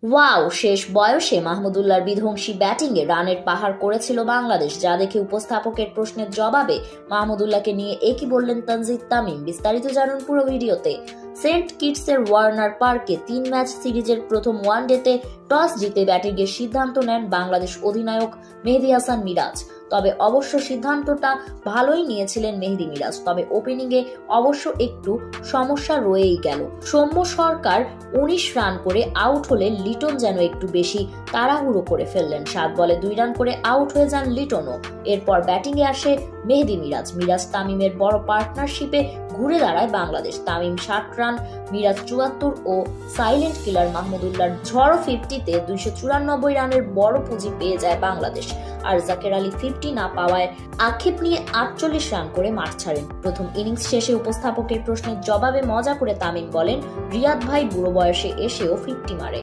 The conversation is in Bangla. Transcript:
ওয়াও, শেষ বয়সে মাহমুদুল্লাহর বিধ্বংসী ব্যাটিংয়ে রানের পাহাড় করেছিল বাংলাদেশ, যা দেখে উপস্থাপকের প্রশ্নের জবাবে মাহমুদুল্লাহকে নিয়ে একই বললেন তানজিদ তামিম। বিস্তারিত জানুন পুরো ভিডিওতে। সেন্ট কিটসের ওয়ার্নার পার্কে 3 ম্যাচ সিরিজের প্রথম ওয়ানডেতে টস জিতে ব্যাটিংয়ের সিদ্ধান্ত নেন বাংলাদেশ অধিনায়ক মেহেদী হাসান মিরাজ। তবে অবশ্য সিদ্ধান্তটা ভালোই নিয়েছিলেন মেহেদী মিরাজ, তবে ওপেনিংয়ে অবশ্য একটু সমস্যা রয়েই গেল। সৌম্য সরকার 19 রান করে আউট হলে লিটন যেন একটু বেশি তাড়াহুড়ো করে ফেললেন। 7 বলে 2 রান করে আউট হয়ে যান লিটনও। এরপর ব্যাটিংয়ে আসে মেহেদী মিরাজ তামিমের বড় পার্টনারশিপে ঘুরে দাঁড়ায় বাংলাদেশ। তামিম 60 রান, মিরাজ 74 ও সাইলেন্ট কিলার মাহমুদুল্লাহর ঝড়ো 50-তে 294 রানের বড় পুঁজি পেয়ে যায় বাংলাদেশ। আর জাকের আলী 50 না পাওয়ায় আক্ষেপ নিয়ে 48 রান করে মাঠ ছাড়েন। প্রথম ইনিংস শেষে উপস্থাপকের প্রশ্নের জবাবে মজা করে তামিম বলেন, রিয়াদ ভাই বুড়ো বয়সে এসেও 50 মারে।